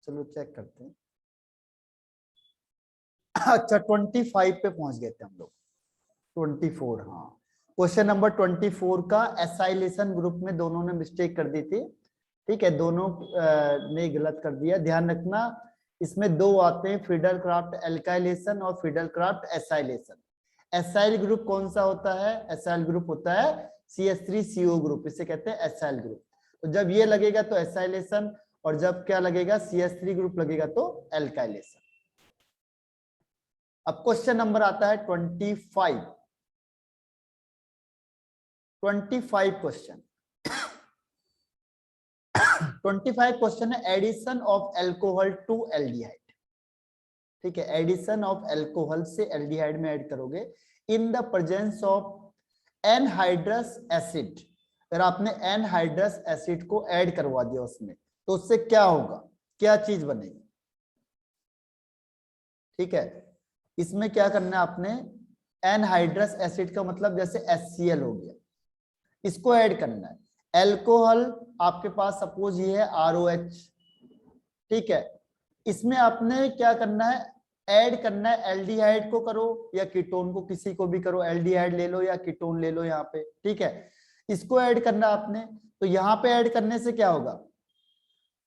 चलो चेक करते हैं। अच्छा 25 पे पहुंच गए थे हम लोग। 24, हाँ क्वेश्चन नंबर 24 का एसाइलेशन ग्रुप में दोनों ने मिस्टेक कर दी थी। ठीक है, दोनों ने गलत कर दिया। ध्यान रखना इसमें दो आते हैं, फिडलक्राफ्ट एल्काइलेशन और फिडलक्राफ्ट एसाइलेशन। एसाइल ग्रुप कौन सा होता है? एसाइल ग्रुप होता है CH3CO ग्रुप, इसे कहते हैं एसाइल ग्रुप। तो जब ये लगेगा तो एसाइलेशन, और जब क्या लगेगा CH3 ग्रुप लगेगा तो एल्काइलेशन। अब क्वेश्चन नंबर आता है 25 क्वेश्चन। 25 क्वेश्चन है addition of alcohol to aldehyde. ठीक है, एडिशन ऑफ अल्कोहल से एल्डिहाइड में ऐड करोगे in the presence of anhydrous acid. अगर आपने एनहाइड्रस एसिड को ऐड करवा दिया उसमें, तो उससे क्या होगा, क्या चीज बनेगी? ठीक है, इसमें क्या करना है आपने, एनहाइड्रस एसिड का मतलब जैसे HCl हो गया, इसको ऐड करना है। एल्कोहल आपके पास सपोज ये है ROH। ठीक है, इसमें आपने क्या करना है, ऐड करना है एल्डिहाइड को करो या कीटोन को, किसी को भी करो, एल्डिहाइड ले लो या कीटोन ले लो यहाँ पे। ठीक है, इसको ऐड करना आपने। तो यहाँ पे ऐड करने से क्या होगा,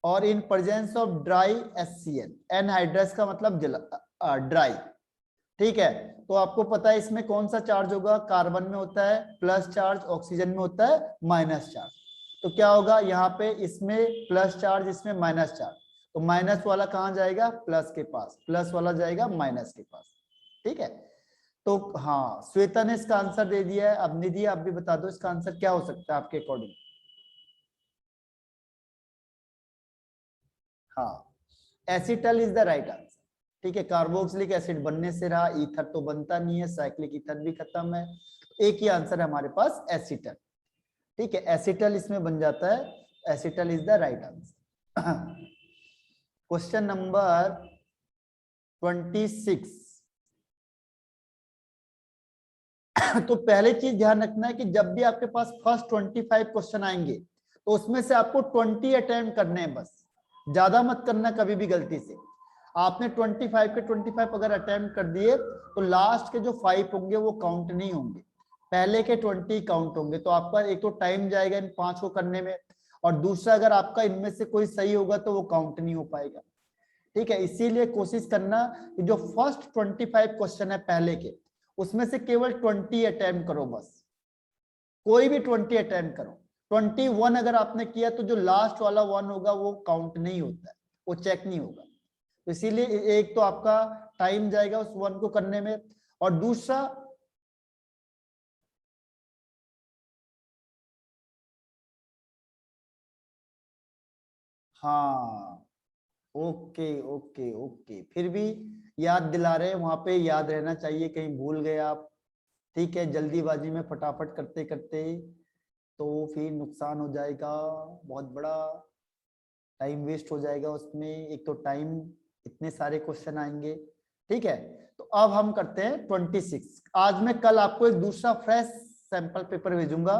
और in presence of dry HCl, anhydrous का मतलब ड्राई। ठीक है, तो आपको पता है इसमें कौन सा चार्ज होगा, कार्बन में होता है प्लस चार्ज, ऑक्सीजन में होता है माइनस चार्ज। तो क्या होगा यहाँ पे, इसमें प्लस चार्ज, इसमें माइनस चार्ज, तो माइनस वाला कहाँ जाएगा, प्लस के पास, प्लस वाला जाएगा माइनस के पास। ठीक है, तो हाँ श्वेता ने इसका आंसर दे दिया है। अब निधि आप भी बता दो इसका आंसर क्या हो सकता है आपके अकॉर्डिंग। हाँ, acetal is the right answer. ठीक है, कार्बोक्सिलिक एसिड बनने से रहा, ईथर तो बनता नहीं है, साइक्लिक ईथर भी खत्म है, एक ही आंसर है हमारे पास एसिटल। ठीक है, एसिटल इसमें बन जाता है, acetal is the right answer. Question number 26। तो पहले चीज ध्यान रखना है कि जब भी आपके पास फर्स्ट 25 क्वेश्चन आएंगे तो उसमें से आपको 20 अटेम्प्ट करने हैं, बस ज्यादा मत करना कभी भी गलती से। आपने 25 के 25 अगर अटेम्प्ट कर दिए तो लास्ट के जो 5 होंगे वो काउंट नहीं होंगे, पहले के 20 काउंट होंगे। तो आपका एक तो टाइम जाएगा इन 5 को करने में, और दूसरा अगर आपका इनमें से कोई सही होगा तो वो काउंट नहीं हो पाएगा। ठीक है, इसीलिए कोशिश करना कि जो फर्स्ट 25 क्वेश्चन है पहले के, उसमें से केवल 20 अटेम्प्ट करो, बस कोई भी 20 अटेम्प्ट करो। 21 अगर आपने किया तो जो लास्ट वाला 1 होगा वो काउंट नहीं होता है, वो चेक नहीं होगा। तो इसीलिए एक तो आपका टाइम जाएगा उस 1 को करने में, और दूसरा हाँ ओके ओके ओके, फिर भी याद दिला रहे हैं, वहां पे याद रहना चाहिए, कहीं भूल गए आप। ठीक है, जल्दीबाजी में फटाफट करते करते तो फिर नुकसान हो जाएगा बहुत बड़ा, टाइम वेस्ट हो जाएगा उसमें। एक तो टाइम, इतने सारे क्वेश्चन आएंगे। ठीक है, तो अब हम करते हैं 26। आज मैं कल आपको एक दूसरा फ्रेश सैंपल पेपर भेजूंगा।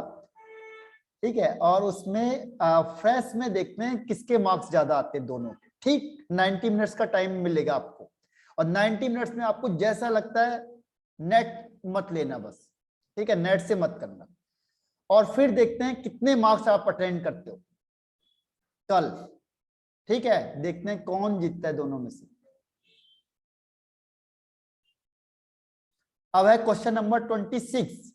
ठीक है, और उसमें फ्रेश में देखते हैं किसके मार्क्स ज्यादा आते हैं दोनों के। ठीक, 90 मिनट्स का टाइम मिलेगा आपको, और 90 मिनट्स में आपको जैसा लगता है, नेट मत लेना बस। ठीक है, नेट से मत करना, और फिर देखते हैं कितने मार्क्स आप अटेंड करते हो कल। ठीक है, देखते हैं कौन जीतता है दोनों में से। अब है क्वेश्चन नंबर 26।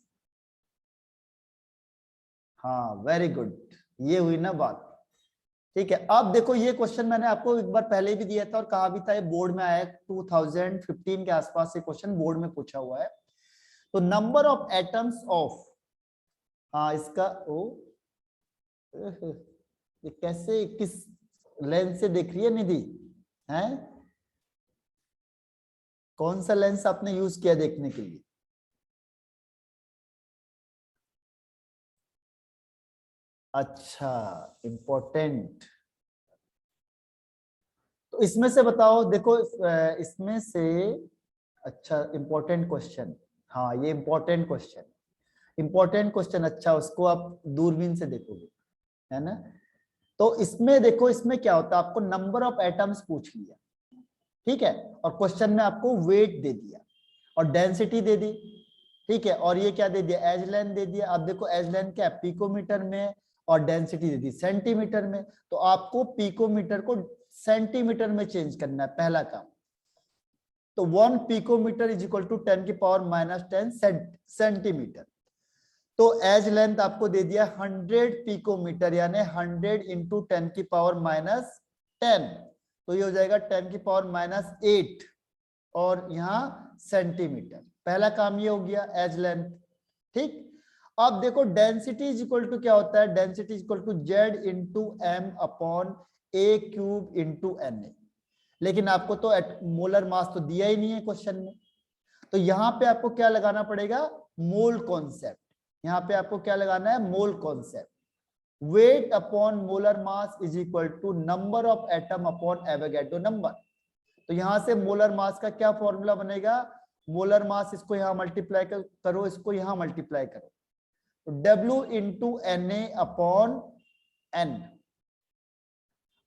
हाँ वेरी गुड, ये हुई ना बात। ठीक है, अब देखो ये क्वेश्चन मैंने आपको एक बार पहले भी दिया था और कहा भी था, ये बोर्ड में आया 2015 के आसपास से क्वेश्चन बोर्ड में पूछा हुआ है। तो नंबर ऑफ एटम्स ऑफ, हाँ इसका ओ, ये कैसे किस लेंस से देख रही है निधि, है कौन सा लेंस आपने यूज किया देखने के लिए? अच्छा इम्पोर्टेंट, तो इसमें से बताओ, देखो इसमें से, अच्छा इम्पोर्टेंट क्वेश्चन, हाँ ये इम्पोर्टेंट क्वेश्चन, इम्पोर्टेंट क्वेश्चन, अच्छा उसको आप दूरबीन से देखोगे, है ना? तो इसमें देखो, इसमें क्या होता है, आपको नंबर ऑफ एटम्स पूछ लिया, ठीक है, और क्वेश्चन में आपको वेट दे दिया और डेंसिटी दे दी, ठीक है, और ये क्या दे दिया, एज लेंथ दे दिया। अब देखो एज लेंथ क्या है, पिकोमीटर में, और डेंसिटी दे दी सेंटीमीटर में। तो आपको पिकोमीटर को सेंटीमीटर में चेंज करना है, पहला काम। तो 1 पिकोमीटर इज इक्वल टू 10 की पावर -10 सेंटीमीटर। तो एज लेंथ आपको दे दिया 100 पिकोमीटर, यानी 100 इंटू 10 की पावर -10, तो ये हो जाएगा 10 की पावर -8, और यहाँ सेंटीमीटर। पहला काम ये हो गया एज लेंथ, ठीक। अब देखो डेंसिटी इज इक्वल टू क्या होता है, density is equal to Z into M upon A cube into N A. लेकिन आपको तो मोलर मास तो दिया ही नहीं है क्वेश्चन में, तो यहाँ पे आपको क्या लगाना पड़ेगा, मोल कॉन्सेप्ट। यहाँ पे आपको क्या लगाना है, mole concept. Weight upon molar mass is equal to number of atom upon Avogadro number. तो यहां से मोलर मास का क्या फॉर्मूला बनेगा, मोलर मास, इसको यहां मल्टीप्लाई करो, इसको यहां मल्टीप्लाई करो, तो W into Na upon N।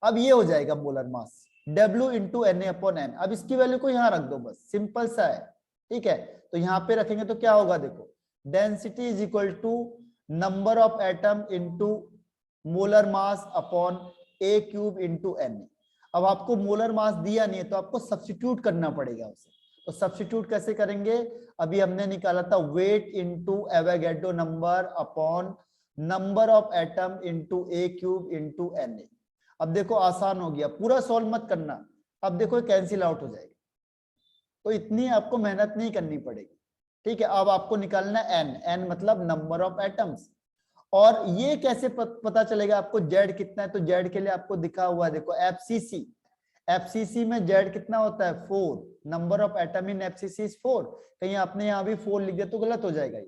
अब ये हो जाएगा molar mass, W into Na upon N। अब इसकी वैल्यू को यहां रख दो, बस सिंपल सा है, ठीक है। तो यहां पे रखेंगे तो क्या होगा, देखो density is equal to number of atom into molar mass upon A cube into Na। अब आपको मोलर मास दिया नहीं है, तो आपको सब्स्टिट्यूट करना पड़ेगा उसे। तो सब्स्टिट्यूट कैसे करेंगे, अभी हमने निकाला था weight into Avogadro number upon number of atom into A cube into Na। अब देखो आसान हो गया, पूरा सॉल्व मत करना, अब देखो कैंसिल आउट हो जाएगा, तो इतनी आपको मेहनत नहीं करनी पड़ेगी, ठीक है। अब आपको निकालना है n मतलब नंबर ऑफ एटम्स। और ये कैसे पता चलेगा आपको जेड कितना है, तो जेड के लिए आपको दिखा हुआ है, देखो एफसीसी, एफसीसी में जेड कितना होता है 4, number of atom in FCC is 4। कहीं आपने यहाँ भी 4 लिख दिया तो गलत हो जाएगा,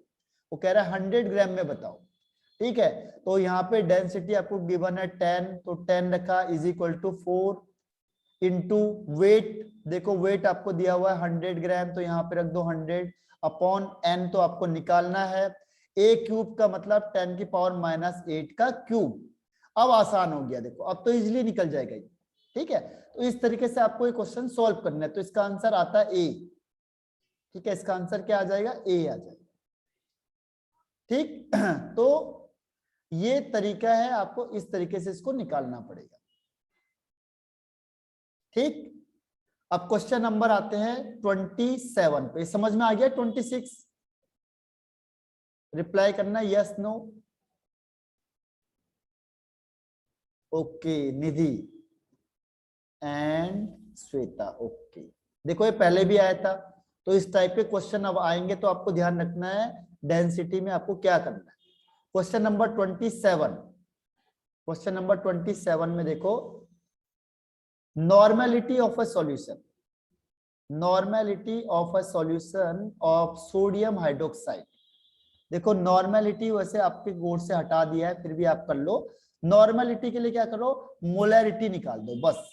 वो कह रहा है 100 ग्राम में बताओ, ठीक है। तो यहाँ पे डेंसिटी आपको गिवन है 10, तो 10 रखा is equal to 4 into weight, देखो वेट आपको दिया हुआ है 100 ग्राम, तो यहाँ पे रख दो 100 अपॉन n, तो आपको निकालना है A क्यूब का मतलब 10 की पावर -8 का क्यूब। अब आसान हो गया, देखो अब तो इजिली निकल जाएगा ये, ठीक है। तो इस तरीके से आपको ये क्वेश्चन सॉल्व करना है, तो इसका आंसर आता है ए, ठीक है, इसका आंसर क्या आ जाएगा, ए आ जाएगा, ठीक। तो ये तरीका है, आपको इस तरीके से इसको निकालना पड़ेगा, ठीक। अब क्वेश्चन नंबर आते हैं 27 पे, समझ में आ गया 26, रिप्लाई करना yes no. Okay Nidhi and Shweta, okay. देखो ये पहले भी आया था, तो इस टाइप के क्वेश्चन अब आएंगे, तो आपको ध्यान रखना है डेंसिटी में आपको क्या करना है। क्वेश्चन नंबर 27, क्वेश्चन नंबर 27 में देखो, normality of a solution, normality of a solution of sodium hydroxide. देखो नॉर्मेलिटी वैसे आपके बोर्ड से हटा दिया है, फिर भी आप कर लो। नॉर्मेलिटी के लिए क्या करो, मोलैरिटी निकाल दो बस।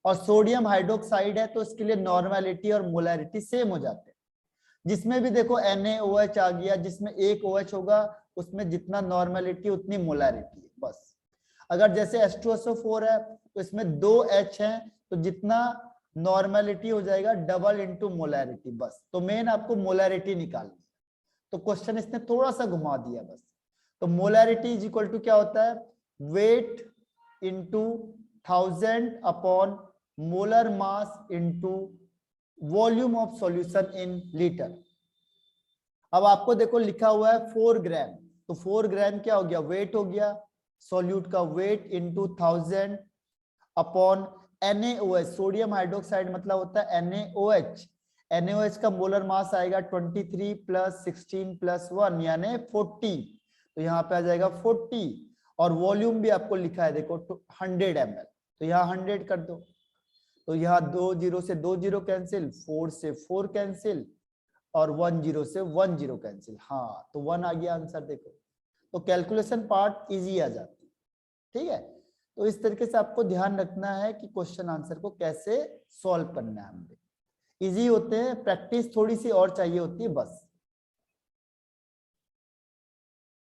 और सोडियम हाइड्रोक्साइड है तो इसके लिए नॉर्मेलिटी और मोलैरिटी सेम हो जाते हैं। जिसमें भी देखो NaOH आ गया, जिसमें एक OH होगा उसमें जितना नॉर्मेलिटी उतनी मोलैरिटी है बस। अगर जैसे H2SO4 है तो इसमें 2 H है, तो जितना नॉर्मेलिटी हो जाएगा डबल इंटू मोलैरिटी बस। तो मेन आपको मोलैरिटी निकालनी है, तो क्वेश्चन इसने थोड़ा सा घुमा दिया बस। तो मोलैरिटी इज इक्वल टू क्या होता है, weight into 1000 upon molar mass into volume of solution in litre. अब आपको देखो लिखा हुआ है 4 ग्राम, तो 4 ग्राम क्या हो गया, वेट हो गया, सॉल्यूट का weight into 1000 upon NaOH, sodium hydroxide मतलब होता है NaOH। NaOH का मोलर मास आएगा 23 + 16 + 1 यानी 40, तो यहाँ पे आ जाएगा 40। और वॉल्यूम भी आपको लिखा है देखो 100 ml, तो यहाँ 100 कर दो, तो यहाँ 2 0 से 2 0 कैंसिल, 4 से 4 कैंसिल, और 1 0 से 1 0 कैंसिल, हाँ तो 1 आ गया आंसर। देखो तो कैलकुलेशन पार्ट इजी आ जाती है, ठीक है। तो इस तरीके से आपको ध्यान रखना है कि क्वेश्चन आंसर को कैसे सॉल्व करना है। हमें इजी होते हैं, प्रैक्टिस थोड़ी सी और चाहिए होती है बस।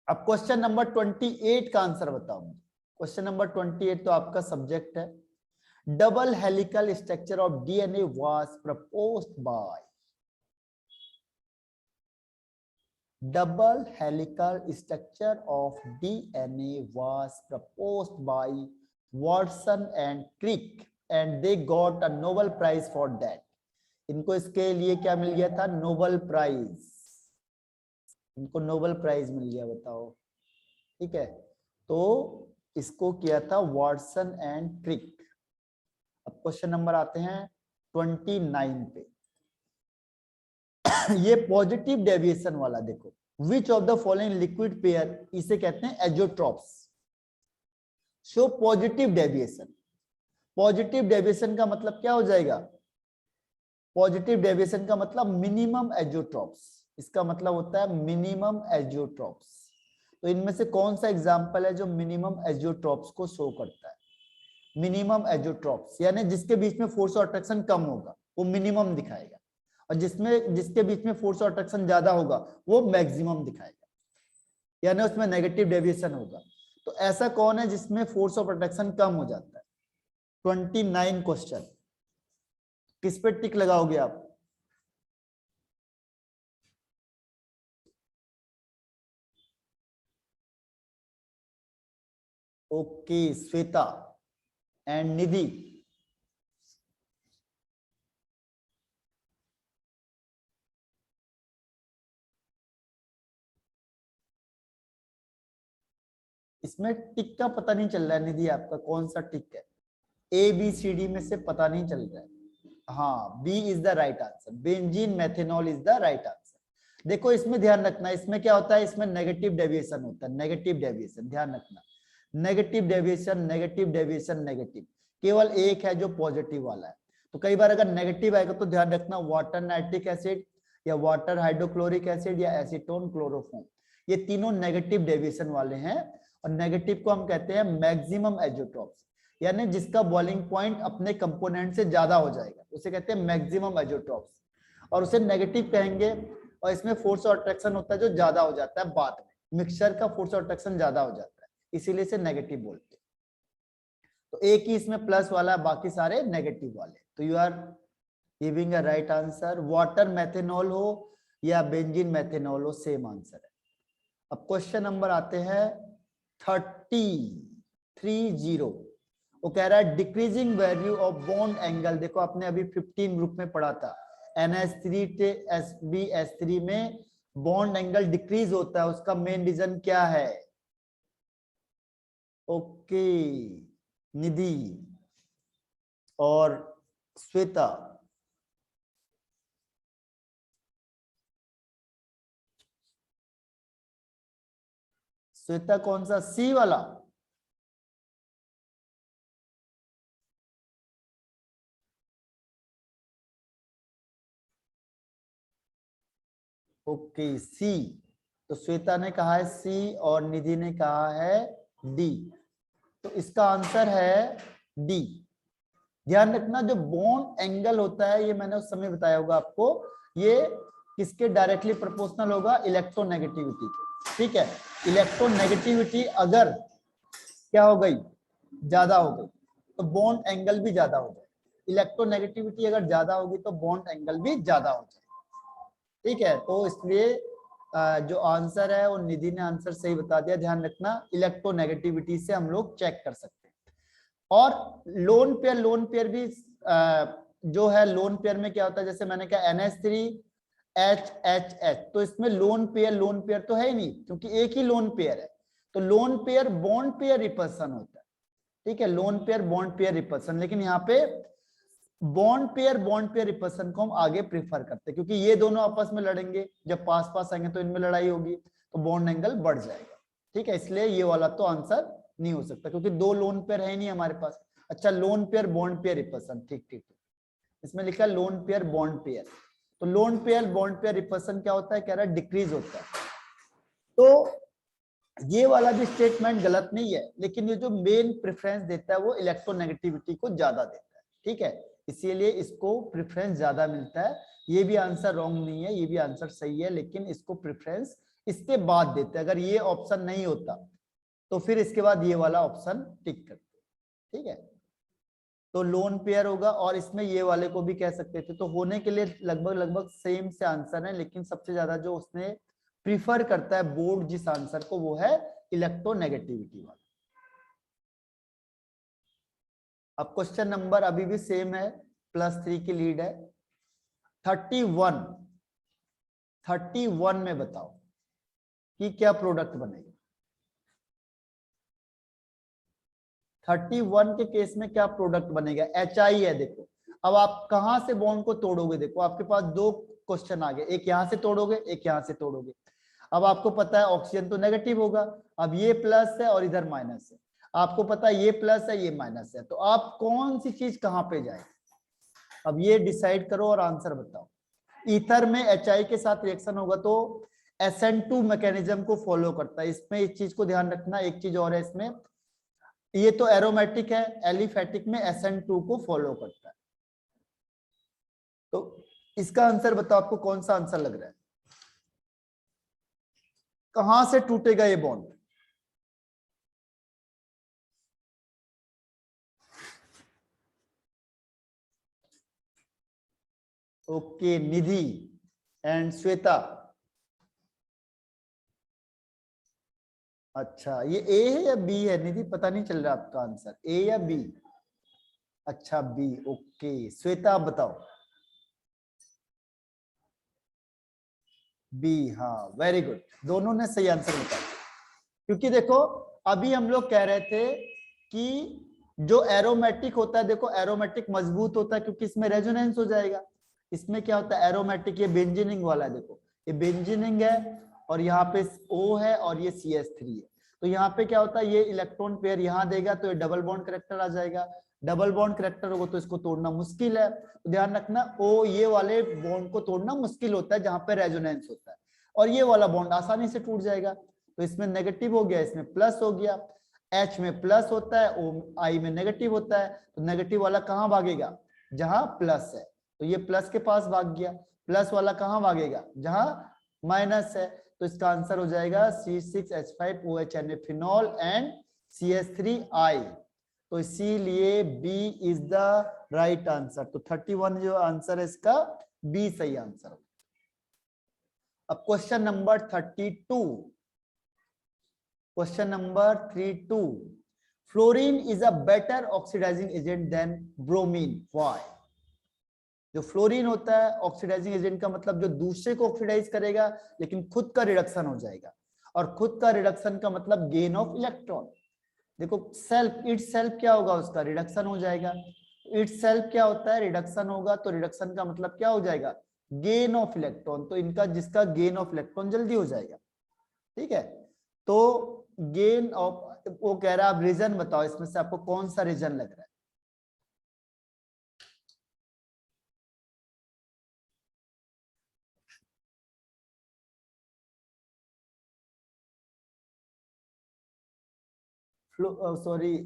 अब क्वेश्चन नंबर 28 का आंसर बताओ मुझे। क्वेश्चन नंबर 28 तो आपका सब्जेक्ट है। Double helical structure of DNA was proposed by, double helical structure of DNA was proposed by Watson and Crick and they got a Nobel Prize for that. इनको इसके लिए क्या मिल गया था? Nobel prize. इनको नोबेल प्राइज मिल गया, बताओ। ठीक है, तो इसको किया था वॉटसन एंड क्रिक। अब क्वेश्चन नंबर आते हैं 29 पे। ये पॉजिटिव डेविएशन वाला देखो, which of the following liquid pair, इसे कहते हैं azeotropes, show positive deviation. Positive deviation का मतलब क्या हो जाएगा? पॉजिटिव डेविएशन का मतलब मिनिमम एजोट्रॉप्स, इसका मतलब होता है मिनिमम एजोट्रॉप्स। तो इनमें से कौन सा एग्जांपल है जो मिनिमम एजोट्रॉप्स को शो करता है? मिनिमम एजोट्रॉप्स यानी जिसके बीच में फोर्स ऑफ अट्रैक्शन कम होगा वो मिनिमम दिखाएगा, और जिसके बीच में फोर्स ऑफ अट्रैक्शन ज्यादा होगा वो मैक्सिमम दिखाएगा, यानी उसमें नेगेटिव डेविएशन होगा। तो ऐसा कौन है जिसमें फोर्स ऑफ अट्रैक्शन कम हो जाता है? 29 क्वेश्चन, किस पे टिक लगाओगे आप? ओके, श्वेता एंड निधि। इसमें टिक का पता नहीं चल रहा है निधि, आपका कौन सा टिक है? ए बी सी डी में से पता नहीं चल रहा है। हाँ, B is the right answer, benzene methanol is the right answer. देखो इसमें ध्यान रखना, इसमें क्या होता है? इसमें नेगेटिव डेविएशन होता है, नेगेटिव डेविएशन, ध्यान रखना। Negative deviation, negative deviation, negative, केवल एक है जो पॉजिटिव वाला है। तो कई बार अगर नेगेटिव आएगा तो ध्यान रखना वाटर नाइट्रिक एसिड या वाटर हाइड्रोक्लोरिक एसिड या एसीटोन क्लोरोफॉर्म, ये तीनों नेगेटिव डेविएशन वाले हैं। और नेगेटिव को हम कहते हैं मैक्सिमम एजोट्रॉप्स, यानी जिसका बॉइलिंग पॉइंट अपने कंपोनेंट से ज्यादा हो जाएगा उसे कहते हैं मैक्सिमम एजोट्रॉप्स, और उसे नेगेटिव कहेंगे। और इसमें फोर्स ऑफ अट्रैक्शन होता है जो ज्यादा हो जाता है बाद में, मिक्सचर का फोर्स ऑफ अट्रैक्शन ज्यादा हो जाता है, इसीलिए इसे नेगेटिव बोलते हैं। तो एक ही इसमें प्लस वाला है, बाकी सारे नेगेटिव वाले। तो you are giving a right answer. Water methanol हो या बेंजीन मेथेनॉल हो, सेम आंसर है। अब क्वेश्चन नंबर आते हैं 30। वो कह रहा है decreasing value of bond angle. देखो आपने अभी 15 ग्रुप में पढ़ा था, NH3 से SbS3 में बॉन्ड एंगल डिक्रीज होता है, उसका मेन रीजन क्या है? ओके, निधि और श्वेता। श्वेता कौन सा? सी वाला? ओके, सी। तो श्वेता ने कहा है सी और निधि ने कहा है डी, तो इसका आंसर है डी। ध्यान रखना जो बॉन्ड एंगल होता है, ये मैंने उस समय बताया होगा आपको, ये किसके डायरेक्टली प्रोपोर्शनल होगा? इलेक्ट्रोनेगेटिविटी के। ठीक है, इलेक्ट्रोनेगेटिविटी अगर क्या हो गई? ज्यादा हो गई तो बॉन्ड एंगल भी ज्यादा हो जाए। इलेक्ट्रोनेगेटिविटी अगर ज्यादा होगी तो बॉन्ड एंगल भी ज्यादा हो जाए। ठीक है, तो इसलिए जो आंसर है वो निधि ने आंसर सही बता दिया। ध्यान रखना इलेक्ट्रोनेगेटिविटी से हम लोग चेक कर सकते हैं। और लोन पेयर भी जो है, लोन पेयर में क्या होता है? जैसे मैंने कहा NH3HHH, तो इसमें लोन पेयर तो है ही नहीं, क्योंकि एक ही लोन पेयर है। तो lone pair bond pair repulsion होता है। ठीक है, lone pair bond pair repulsion, लेकिन यहाँ पे बॉन्ड पेयर रिपल्सन को हम आगे प्रीफर करते हैं, क्योंकि ये दोनों आपस में लड़ेंगे, जब पास पास आएंगे तो इनमें लड़ाई होगी तो बॉन्ड एंगल बढ़ जाएगा। ठीक है, इसलिए ये वाला तो आंसर नहीं हो सकता, क्योंकि दो लोन पेयर है नहीं हमारे पास। अच्छा, lone pair bond pair repulsion, ठीक ठीक, इसमें लिखा है लोन पेयर बॉन्ड पेयर। तो lone pair bond pair repulsion क्या होता है? कह रहा है डिक्रीज होता है। तो ये वाला भी स्टेटमेंट गलत नहीं है, लेकिन ये जो मेन प्रेफरेंस देता है वो इलेक्ट्रोनेगेटिविटी को ज्यादा देता है। ठीक है, इसीलिए इसको प्रेफरेंस ज्यादा मिलता है। ये भी आंसर रॉन्ग नहीं है, ये भी आंसर सही है, लेकिन इसको प्रेफरेंस इसके बाद देते हैं। अगर ये ऑप्शन नहीं होता तो फिर इसके बाद ये वाला ऑप्शन टिक करते हैं, ठीक है। तो लोन पेयर होगा, और इसमें ये वाले को भी कह सकते थे। तो होने के लिए लगभग लगभग सेम से आंसर है, लेकिन सबसे ज्यादा जो उसने प्रीफर करता है बोर्ड जिस आंसर को, वो है इलेक्ट्रोनेगेटिविटी वाला। अब क्वेश्चन नंबर अभी भी सेम है, +3 की लीड है। 31 में बताओ कि क्या प्रोडक्ट बनेगा। 31 के केस में क्या प्रोडक्ट बनेगा, HI है। देखो अब आप कहां से बॉन्ड को तोड़ोगे, देखो आपके पास दो क्वेश्चन आ गए, एक यहां से तोड़ोगे, एक यहां से तोड़ोगे। अब आपको पता है ऑक्सीजन तो नेगेटिव होगा, अब ये प्लस है और इधर माइनस है, आपको पता है ये प्लस है ये माइनस है, तो आप कौन सी चीज कहां पे जाए, अब ये डिसाइड करो और आंसर बताओ। ईथर में HI के साथ रिएक्शन होगा तो SN2 मैकेनिज्म को फॉलो करता है। इसमें इस चीज को ध्यान रखना, एक चीज और है इसमें, ये तो एरोमेटिक है, एलिफेटिक में SN2 को फॉलो करता है। तो इसका आंसर बताओ, आपको कौन सा आंसर लग रहा है, कहां से टूटेगा ये bond. Okay, Nidhi and Shweta. अच्छा, ये ए है या बी है निधि, पता नहीं चल रहा आपका आंसर, ए या बी। अच्छा बी, ओके। श्वेता आप बताओ। बी, हाँ वेरी गुड, दोनों ने सही आंसर बताया। क्योंकि देखो अभी हम लोग कह रहे थे कि जो एरोमेटिक होता है, देखो एरोमेटिक मजबूत होता है क्योंकि इसमें रेजोनेंस हो जाएगा। इसमें क्या होता है एरोमेटिक, ये बेंजीनिंग वाला है, देखो ये बेंजीनिंग है और यहाँ पे O है और ये CH3 है। तो यहाँ पे क्या होता है, ये इलेक्ट्रॉन पेयर यहाँ देगा तो ये डबल बॉन्ड करेक्टर आ जाएगा, डबल बॉन्ड करेक्टर होगा तो इसको तोड़ना मुश्किल है। तो ध्यान रखना O, ये वाले बॉन्ड को तोड़ना मुश्किल होता है जहां पे रेजोनेंस होता है, और ये वाला बॉन्ड आसानी से टूट जाएगा। तो इसमें नेगेटिव हो गया, इसमें प्लस हो गया। H में प्लस होता है, I में नेगेटिव होता है, तो नेगेटिव वाला कहाँ भागेगा, जहां प्लस है, तो ये प्लस के पास भाग गया। प्लस वाला कहाँ भागेगा, जहां माइनस है, तो इसका आंसर हो जाएगा C6H5OH फिनॉल एंड CH3I। तो इसीलिए B is the right answer. तो 31 जो आंसर है इसका B सही आंसर। अब question number 32, question number 32, fluorine is a better oxidising agent than bromine, why. जो फ्लोरीन होता है ऑक्सीडाइजिंग एजेंट का मतलब जो दूसरे को ऑक्सीडाइज करेगा लेकिन खुद का रिडक्शन हो जाएगा, और खुद का रिडक्शन का मतलब गेन ऑफ इलेक्ट्रॉन। देखो सेल्फ, इट सेल्फ क्या होगा, उसका रिडक्शन हो जाएगा। इट सेल्फ क्या होता है, रिडक्शन होगा, तो रिडक्शन का मतलब क्या हो जाएगा, गेन ऑफ इलेक्ट्रॉन। तो इनका जिसका गेन ऑफ इलेक्ट्रॉन जल्दी हो जाएगा, ठीक है। तो गेन ऑफ, वो कह रहा है आप रीजन बताओ, इसमें से आपको कौन सा रीजन लग रहा है। सॉरी,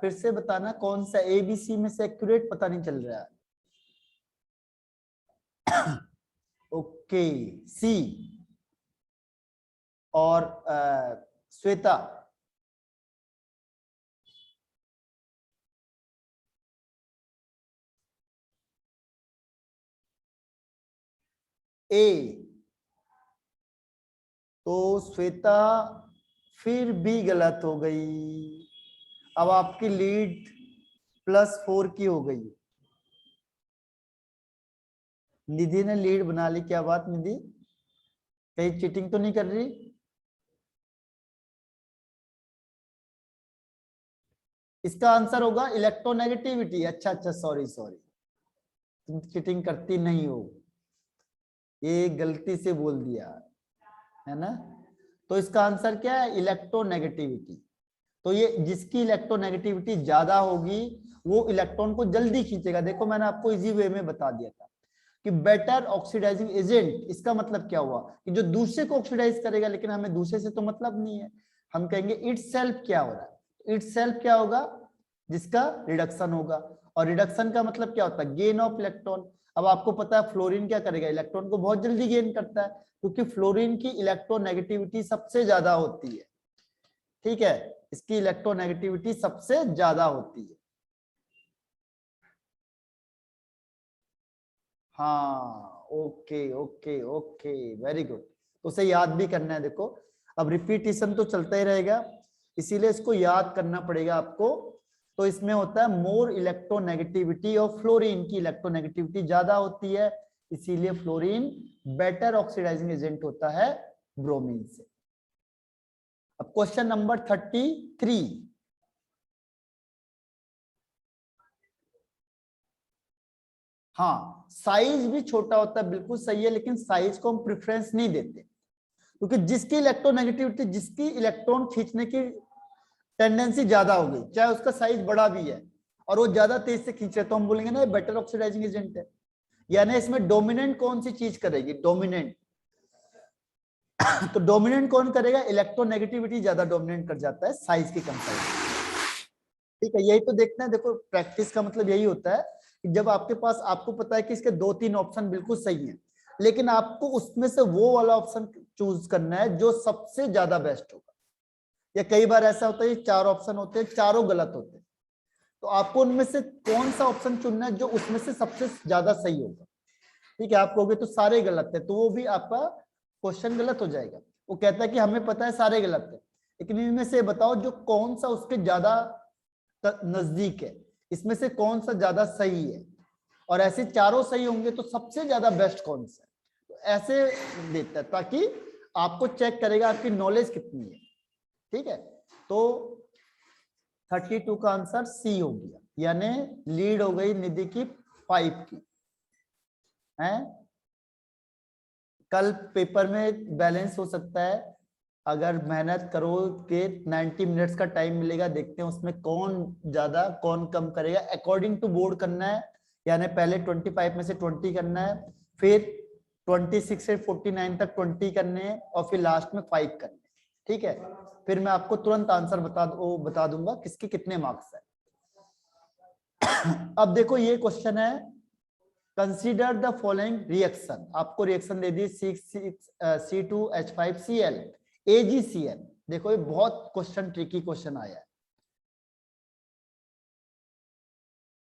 फिर से बताना कौन सा, ABC में से एक्यूरेट पता नहीं चल रहा है। ओके, सी। और श्वेता, ए। तो श्वेता फिर भी गलत हो गई, अब आपकी लीड +4 की हो गई। निधि ने लीड बना ली, क्या बात निधि, कहीं चीटिंग तो नहीं कर रही। इसका आंसर होगा इलेक्ट्रोनेगेटिविटी। अच्छा अच्छा, सॉरी सॉरी, तुम चीटिंग करती नहीं हो, ये गलती से बोल दिया है ना। तो इसका आंसर क्या है, इलेक्ट्रोनेगेटिविटी। तो ये जिसकी इलेक्ट्रोनेगेटिविटी ज्यादा होगी वो इलेक्ट्रॉन को जल्दी खींचेगा। देखो मैंने आपको इजी वे में बता दिया था कि बेटर ऑक्सीडाइजिंग एजेंट, इसका मतलब क्या हुआ कि जो दूसरे को ऑक्सीडाइज करेगा, लेकिन हमें दूसरे से तो मतलब नहीं है, हम कहेंगे इट सेल्फ क्या हो रहा है, इट सेल्फ क्या होगा, जिसका रिडक्शन होगा। और रिडक्शन का मतलब क्या होता है, गेन ऑफ इलेक्ट्रॉन। अब आपको पता है फ्लोरीन क्या करेगा, इलेक्ट्रॉन को बहुत जल्दी गेन करता है, क्योंकि फ्लोरीन की इलेक्ट्रोनेगेटिविटी सबसे ज्यादा होती है, ठीक है। इसकी इलेक्ट्रोनेगेटिविटी सबसे ज्यादा होती है। हाँ, okay okay okay, very good. तो उसे याद भी करना है। देखो अब रिपीटिशन तो चलता ही रहेगा, इसीलिए इसको याद करना पड़ेगा आपको। तो इसमें होता है मोर इलेक्ट्रोनेगेटिविटी ऑफ फ्लोरीन, की इलेक्ट्रोनेगेटिविटी ज्यादा होती है, इसीलिए फ्लोरीन बेटर ऑक्सीडाइजिंग एजेंट होता है ब्रोमीन से। अब क्वेश्चन नंबर 33। हाँ, साइज भी छोटा होता है, बिल्कुल सही है, लेकिन साइज को हम प्रेफरेंस नहीं देते, क्योंकि जिसकी इलेक्ट्रोनेगेटिविटी, जिसकी इलेक्ट्रॉन खींचने की टेंडेंसी ज्यादा हो गई, चाहे उसका साइज बड़ा भी है और वो ज्यादा तेज से खींचे, तो हम बोलेंगे ना बेटर ऑक्सीडाइजिंग एजेंट है। यानी इसमें डोमिनेंट कौन सी चीज करेगी, डोमिनेंट। तो डोमिनेंट कौन करेगा, इलेक्ट्रोनेगेटिविटी ज्यादा डोमिनेंट कर जाता है साइज की कंपैरिजन। ठीक है, यही तो देखना है। देखो प्रैक्टिस का मतलब यही होता है कि जब आपके पास, आपको पता है कि इसके 2-3 ऑप्शन बिल्कुल सही हैं, लेकिन आपको उसमें से वो वाला ऑप्शन चूज करना है जो सबसे ज्यादा बेस्ट होगा। या कई बार ऐसा होता है 4 ऑप्शन होते हैं, चारों गलत होते हैं, तो आपको उनमें से कौन सा ऑप्शन चुनना है जो उसमें से सबसे ज्यादा सही होगा। ठीक है, आप कहोगे तो सारे गलत है, तो वो भी आपका क्वेश्चन गलत हो जाएगा। वो कहता है कि हमें पता है सारे गलत है, लेकिन इनमें से बताओ जो कौन सा उसके ज्यादा नजदीक है, इसमें से कौन सा ज्यादा सही है, और ऐसे चारों सही होंगे तो सबसे ज्यादा बेस्ट कौन सा है। तो ऐसे देता है ताकि आपको चेक करेगा आपकी नॉलेज कितनी है। ठीक है, तो 32 का आंसर सी हो गया, यानी लीड हो गई निधि की 5 की है। कल पेपर में बैलेंस हो सकता है, अगर मेहनत करो के 90 मिनट्स का टाइम मिलेगा, देखते हैं उसमें कौन ज्यादा कौन कम करेगा। अकॉर्डिंग टू बोर्ड करना है, यानी पहले 25 में से 20 करना है, फिर 26 से 49 तक 20 करने हैं, और फिर लास्ट में 5 करने हैं। ठीक है, फिर मैं आपको तुरंत आंसर बता दूंगा किसके कितने मार्क्स है। अब देखो ये क्वेश्चन है, कंसीडर द फॉलोइंग रिएक्शन। आपको रिएक्शन दे दी C2H5Cl AgCl। देखो ये बहुत क्वेश्चन ट्रिकी क्वेश्चन आया है।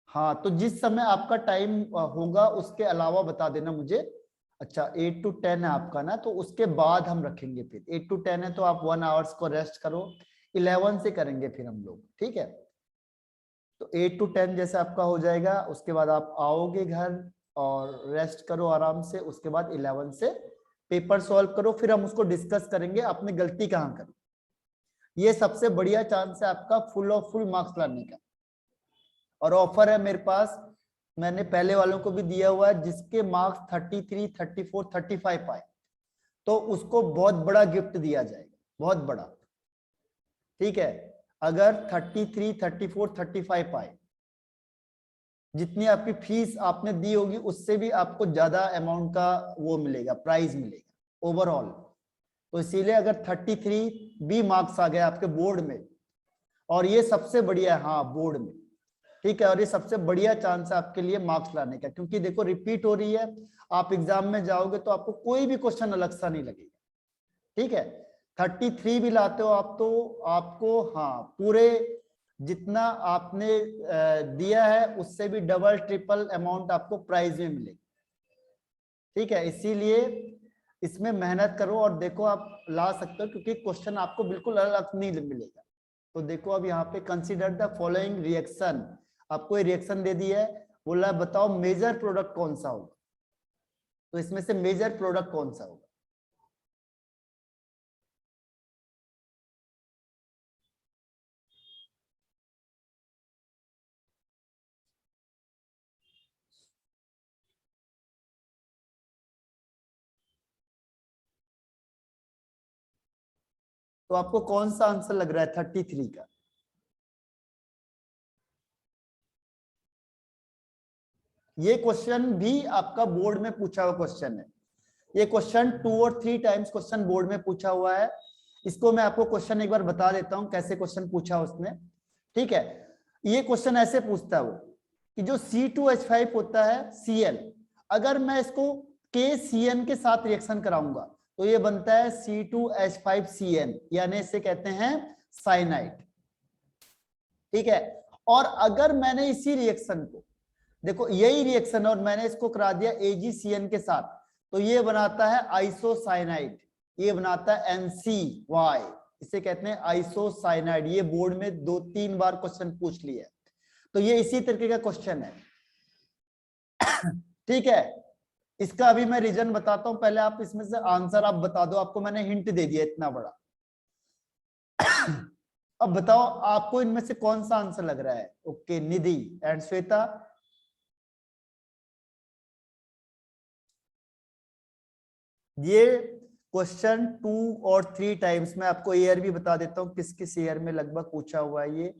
हाँ, तो जिस समय आपका टाइम होगा उसके अलावा बता देना मुझे। अच्छा 8 to 10 है आपका ना, तो उसके बाद हम रखेंगे। फिर 8 to 10 है तो आप 1 आवर्स को रेस्ट करो, 11 से करेंगे फिर हम लोग। ठीक है, तो 8 to 10 जैसे आपका हो जाएगा, उसके बाद आप आओगे घर और रेस्ट करो आराम से, उसके बाद 11 से पेपर सॉल्व करो, फिर हम उसको डिस्कस करेंगे आपने गलती कहाँ करी। ये सबसे बढ़िया चांस है आपका फुल मार्क्स लाने का, और ऑफर है मेरे पास, मैंने पहले वालों को भी दिया हुआ है, जिसके मार्क्स 33, 34, 35 आए तो उसको बहुत बड़ा गिफ्ट दिया जाएगा, बहुत बड़ा। ठीक है, अगर 33, 34, 35 आए, जितनी आपकी फीस आपने दी होगी उससे भी आपको ज्यादा अमाउंट का वो मिलेगा, प्राइज मिलेगा ओवरऑल। तो इसीलिए अगर 33 भी मार्क्स आ गए आपके बोर्ड में, और ये सबसे बढ़िया है, हाँ बोर्ड में। ठीक है, और ये सबसे बढ़िया चांस है आपके लिए मार्क्स लाने का, क्योंकि देखो रिपीट हो रही है, आप एग्जाम में जाओगे तो आपको कोई भी क्वेश्चन अलग सा नहीं लगेगा। ठीक है, 33 भी लाते हो आप तो आपको, हाँ पूरे जितना आपने दिया है उससे भी डबल ट्रिपल अमाउंट आपको प्राइज में मिलेगा। ठीक है, इसीलिए इसमें मेहनत करो और देखो आप ला सकते हो, क्योंकि क्वेश्चन आपको बिल्कुल अलग नहीं मिलेगा। तो देखो अब यहाँ पे कंसीडर द फॉलोइंग रिएक्शन, आपको ये रिएक्शन दे दी है, बोला बताओ मेजर प्रोडक्ट कौन सा होगा। तो इसमें से मेजर प्रोडक्ट कौन सा होगा। तो आपको कौन सा आंसर लग रहा है 33 का। ये क्वेश्चन भी आपका बोर्ड में पूछा हुआ क्वेश्चन है। ये क्वेश्चन 2 और 3 टाइम्स क्वेश्चन बोर्ड में पूछा हुआ है। इसको मैं आपको क्वेश्चन एक बार बता देता हूं कैसे क्वेश्चन पूछा उसने। ठीक है, ये क्वेश्चन ऐसे पूछता है वो कि जो C2H5 होता है Cl, अगर मैं इसको KCN के साथ रिएक्शन कराऊंगा तो ये बनता है C2H5Cn, यानी इसे कहते हैं साइनाइड। ठीक है। और अगर मैंने इसी रिएक्शन को, देखो यही रिएक्शन और मैंने इसको करा दिया AgCN के साथ, तो ये बनाता है आइसोसाइनाइड, ये बनाता है NCY, इसे कहते हैं आइसोसाइनाइड। ये बोर्ड में 2-3 बार क्वेश्चन पूछ लिया है, तो ये इसी तरीके का क्वेश्चन है। ठीक है, इसका अभी मैं रीजन बताता हूं, पहले आप इसमें से आंसर आप बता दो, आपको मैंने हिंट दे दिया इतना बड़ा। अब बताओ आपको इनमें से कौन सा आंसर लग रहा है। Okay, Nidhi and Shweta. ये क्वेश्चन 2 और 3 टाइम्स, मैं आपको ईयर भी बता देता हूं किस किस ईयर में लगभग पूछा हुआ है। ये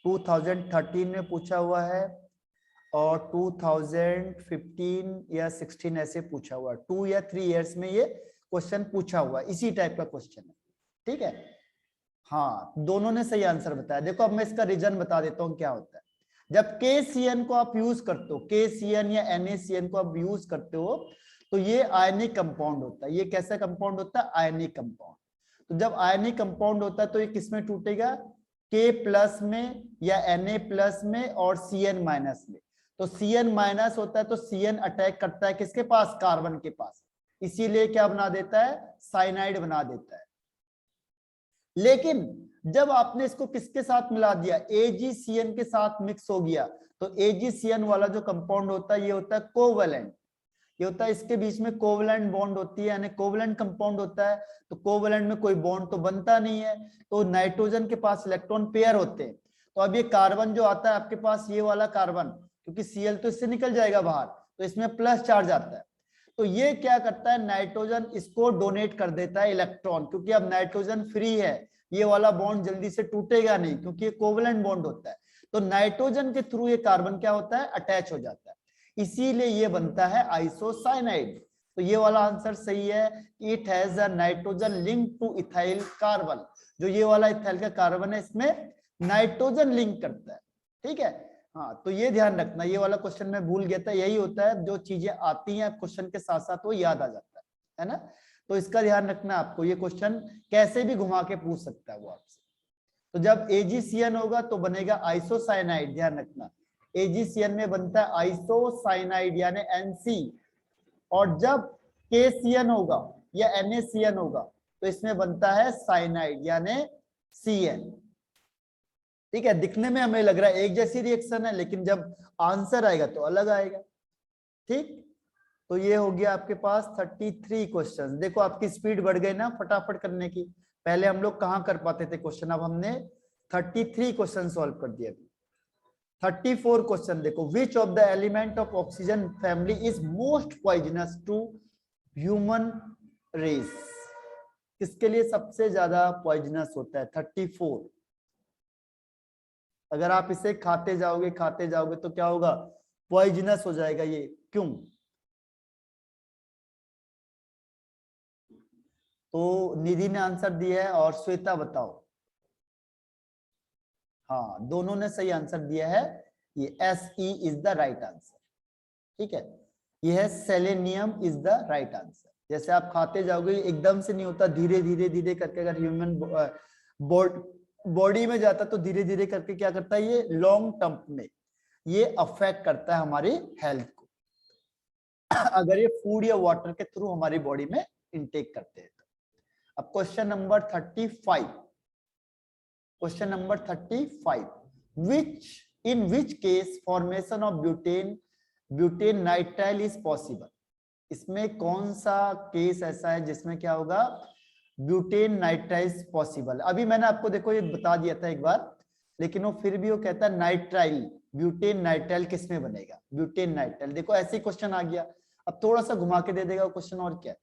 2013 में पूछा हुआ है और 2015 या 16 ऐसे पूछा हुआ है। 2 या 3 इयर्स में ये क्वेश्चन पूछा हुआ है, इसी टाइप का क्वेश्चन है। ठीक है, हाँ दोनों ने सही आंसर बताया। देखो अब मैं इसका रीजन बता देता हूँ क्या होता है। जब KCN को आप यूज करते हो, KCN या NaCN को आप यूज करते हो, तो ये आयनिक कंपाउंड होता है। ये कैसा कंपाउंड होता है? Ionic compound. तो जब आयनिक कंपाउंड होता है तो ये किसमें टूटेगा? K+ में या Na+ में और Cn- में। तो Cn- होता है तो Cn अटैक करता है किसके पास? कार्बन के पास, इसीलिए क्या बना देता है? साइनाइड बना देता है। लेकिन जब आपने इसको किसके साथ मिला दिया? AgCN के साथ मिक्स हो गया, तो AgCN वाला जो कंपाउंड होता है ये होता है कोवैलेंट। ये होता है इसके बीच में कोवैलेंट बॉन्ड होती है, यानी कोवैलेंट कंपाउंड होता है। तो कोवैलेंट में कोई बॉन्ड तो बनता नहीं है, तो नाइट्रोजन के पास इलेक्ट्रॉन पेयर होते हैं। तो अब ये कार्बन जो आता है आपके पास, ये वाला कार्बन, क्योंकि Cl तो इससे निकल जाएगा बाहर, तो इसमें प्लस चार्ज आता है। तो ये क्या करता है? नाइट्रोजन इसको डोनेट कर देता है इलेक्ट्रॉन, क्योंकि अब नाइट्रोजन फ्री है, ये वाला बॉन्ड जल्दी से टूटेगा नहीं क्योंकि ये कोवैलेंट बॉन्ड होता है। तो नाइट्रोजन के थ्रू ये कार्बन क्या होता है? अटैच हो जाता है, इसीलिए ये बनता है आइसोसाइनाइड। तो ये वाला आंसर सही है, it has a nitrogen link two ethyl carbon. जो ये वाला इथाइल का कार्बन है इसमें नाइट्रोजन लिंक करता है। ठीक है, हाँ तो ये ध्यान रखना, ये वाला क्वेश्चन मैं भूल गया था। यही होता है, जो चीजें आती हैं क्वेश्चन के साथ साथ वो याद आ जाता है ना। तो इसका ध्यान रखना आपको, ये क्वेश्चन कैसे भी घुमा के पूछ सकता है वो आपसे। तो जब AgCN होगा तो बनेगा आइसोसाइनाइड, ध्यान रखना। AgCN में बनता है आइसोसाइनाइड यानी NC, और जब KCN होगा या NaCN होगा तो इसमें बनता है साइनाइड यानी Cn। ठीक है, दिखने में हमें लग रहा है एक जैसी रिएक्शन है, लेकिन जब आंसर आएगा तो अलग आएगा। ठीक, तो ये हो गया आपके पास 33 क्वेश्चन। देखो आपकी स्पीड बढ़ गई ना फटाफट करने की। पहले हम लोग कहाँ कर पाते थे क्वेश्चन, अब हमने 33 क्वेश्चन सॉल्व कर दिया। 34 क्वेश्चन देखो, which of the element of oxygen family is most poisonous to human race? किसके लिए सबसे ज्यादा पॉइजनस होता है? 34। अगर आप इसे खाते जाओगे तो क्या होगा? पॉइजनस हो जाएगा ये। क्यों? तो निधि ने आंसर दिया है और श्वेता बताओ। हाँ दोनों ने सही आंसर दिया है, ये SE is the right answer. ठीक है, ये है selenium is the right answer. जैसे आप खाते जाओगे एकदम से नहीं होता, धीरे धीरे धीरे करके। अगर ह्यूमन बॉडी में जाता तो धीरे धीरे करके क्या करता है, ये लॉन्ग टर्म में ये अफेक्ट करता है हमारी हेल्थ को, अगर ये फूड या वाटर के थ्रू हमारी बॉडी में इनटेक करते हैं। अब question number 35, question number 35, which in which case formation of butane nitrile is possible? इसमें कौन सा केस ऐसा है जिसमें क्या होगा? Butane nitrile possible. अभी मैंने आपको देखो ये बता दिया था एक बार, लेकिन वो फिर भी वो कहता है नाइट्राइल, ब्यूटेन नाइट्राइल किस में बनेगा? Butane nitrile. देखो ऐसे ही क्वेश्चन आ गया, अब थोड़ा सा घुमा के दे देगा क्वेश्चन। और क्या,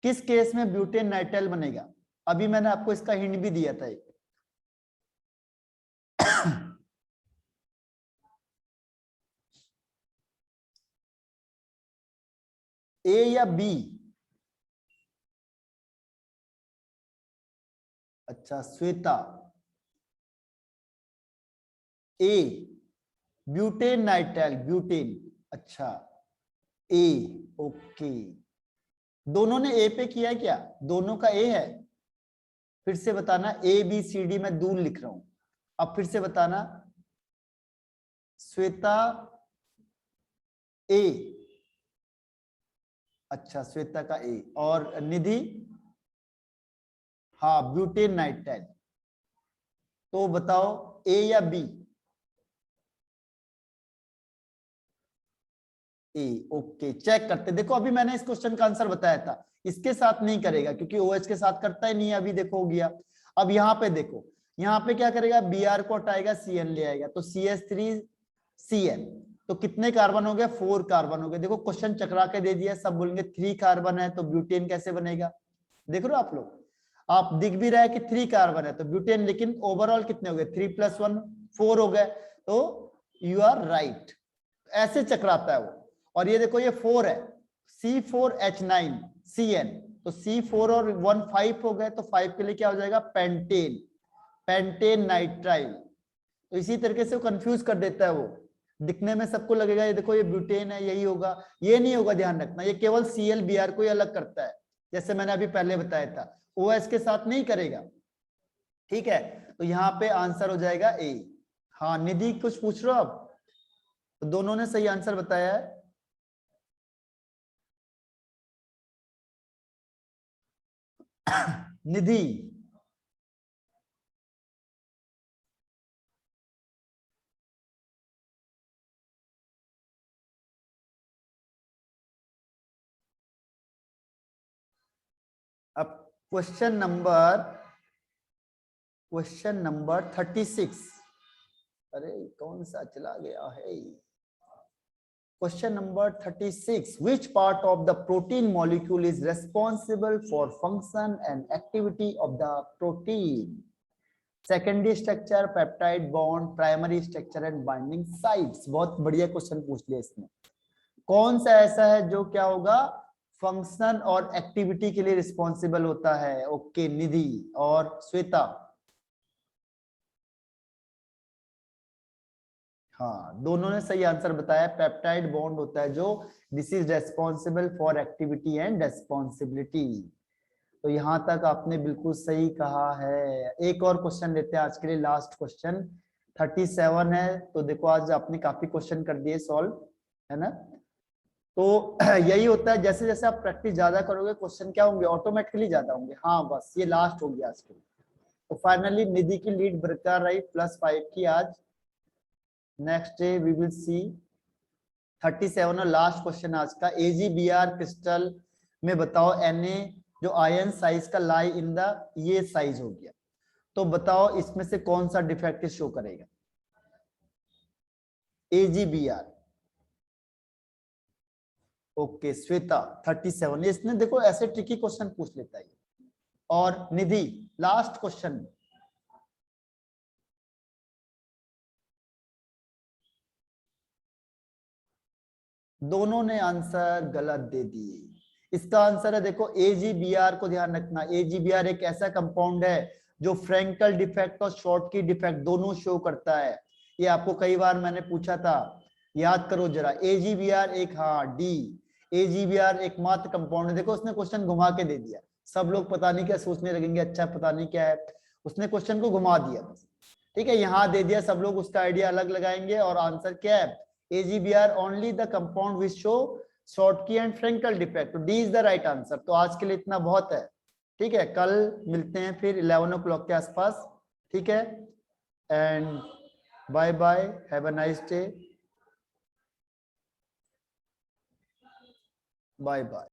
किस केस में ब्यूटेन नाइट्राइल बनेगा? अभी मैंने आपको इसका हिंट भी दिया था एक। ए या बी? अच्छा श्वेता, ए ब्यूटेन नाइट्राइल, ब्यूटेन। अच्छा ए, ओके। दोनों ने ए पे किया है क्या? दोनों का ए है? फिर से बताना, ABCD मैं दूर लिख रहा हूं। अब फिर से बताना, श्वेता ए, अच्छा श्वेता का ए, और निधि हाँ ब्यूटेन नाइट्राइल। तो बताओ ए या बी? ए, ओके चेक करते। देखो अभी मैंने इस क्वेश्चन का आंसर बताया था, इसके साथ नहीं करेगा क्योंकि OH के साथ करता ही नहीं है, अभी देखो हो गया। अब यहाँ पे देखो, यहाँ पे क्या करेगा, Br को हटाएगा, Cn ले आएगा, तो CH3Cn, तो कितने कार्बन हो गए, 4 कार्बन हो गए। देखो क्वेश्चन चकरा के दे दिया, सब बोलेंगे 3 कार्बन है तो ब्यूटेन कैसे बनेगा। देख रहे हो आप लोग, आप दिख भी रहा है कि 3 कार्बन है तो ब्यूटेन, लेकिन ओवरऑल कितने हो गए, 3 + 1 4 हो गए, तो यू आर राइट। ऐसे चकराता है वो। और ये देखो ये 4 है, C4H9Cn, तो C4 और 1 5 हो गए, तो 5 के लिए क्या हो जाएगा, पेंटेन, पेंटेन नाइट्राइल। तो इसी तरीके से वो कंफ्यूज कर देता है वो, दिखने में सबको लगेगा ये देखो ये ब्यूटेन है, यही होगा, ये नहीं होगा, ध्यान रखना, ये केवल ClBr को ही अलग करता है, जैसे मैंने अभी पहले बताया था, OH के साथ नहीं करेगा। ठीक है, तो यहाँ पे आंसर हो जाएगा ए। हाँ निधि कुछ पूछ रहे हो आप? तो दोनों ने सही आंसर बताया है। निधि अब क्वेश्चन नंबर 36, अरे कौन सा चला गया है, question number 36, which part of the protein molecule is responsible for function and activity of the protein? Secondary structure, peptide bond, primary structure and binding sites. बहुत बढ़िया क्वेश्चन पूछ लिया इसमें। कौन सा ऐसा है जो क्या होगा, फंक्शन और एक्टिविटी के लिए रिस्पॉन्सिबल होता है? ओके निधि और श्वेता, हाँ दोनों ने सही आंसर बताया, पेप्टाइड बॉन्ड होता है जो this is responsible for activity and responsibility. तो यहां तक आपने बिल्कुल सही कहा है। एक और क्वेश्चन लेते हैं आज के लिए, लास्ट क्वेश्चन 37 है। तो देखो आज आपने काफी क्वेश्चन कर दिए सॉल्व, है ना। तो यही होता है, जैसे जैसे आप प्रैक्टिस ज्यादा करोगे क्वेश्चन क्या होंगे, ऑटोमेटिकली ज्यादा होंगे। हाँ बस ये लास्ट हो गया आज के लिए। तो फाइनली निधि की लीड बरकरार रही, +5 की आज। Next day we will see 37 और लास्ट क्वेश्चन आज का, AgBr क्रिस्टल में बताओ Na जो आयन साइज का लाई इन द, ये साइज हो गया, तो बताओ इसमें से कौन सा डिफेक्ट शो करेगा, AgBr। ओके श्वेता 37, इसने देखो ऐसे ट्रिकी क्वेश्चन पूछ लेता है। और निधि लास्ट क्वेश्चन, दोनों ने आंसर गलत दे दिए। इसका आंसर है देखो AgBr को ध्यान रखना, AgBr एक ऐसा कंपाउंड है जो फ्रैंकल डिफेक्ट और शॉर्ट की डिफेक्ट दोनों शो करता है। ये आपको कई बार मैंने पूछा था, याद करो जरा। AgBr एक, हाँ डी, AgBr एकमात्र कंपाउंड है। देखो उसने क्वेश्चन घुमा के दे दिया, सब लोग पता नहीं क्या सोचने लगेंगे, अच्छा पता नहीं क्या है, उसने क्वेश्चन को घुमा दिया बस। ठीक है, यहाँ दे दिया, सब लोग उसका आइडिया अलग लगाएंगे, और आंसर क्या है, AgBr only the compound which show Schottky and Frenkel defect, तो D is the right answer। तो आज के लिए इतना बहुत है, ठीक है, कल मिलते हैं फिर 11 o'clock के आसपास, ठीक है, and bye bye, have a nice day, bye bye.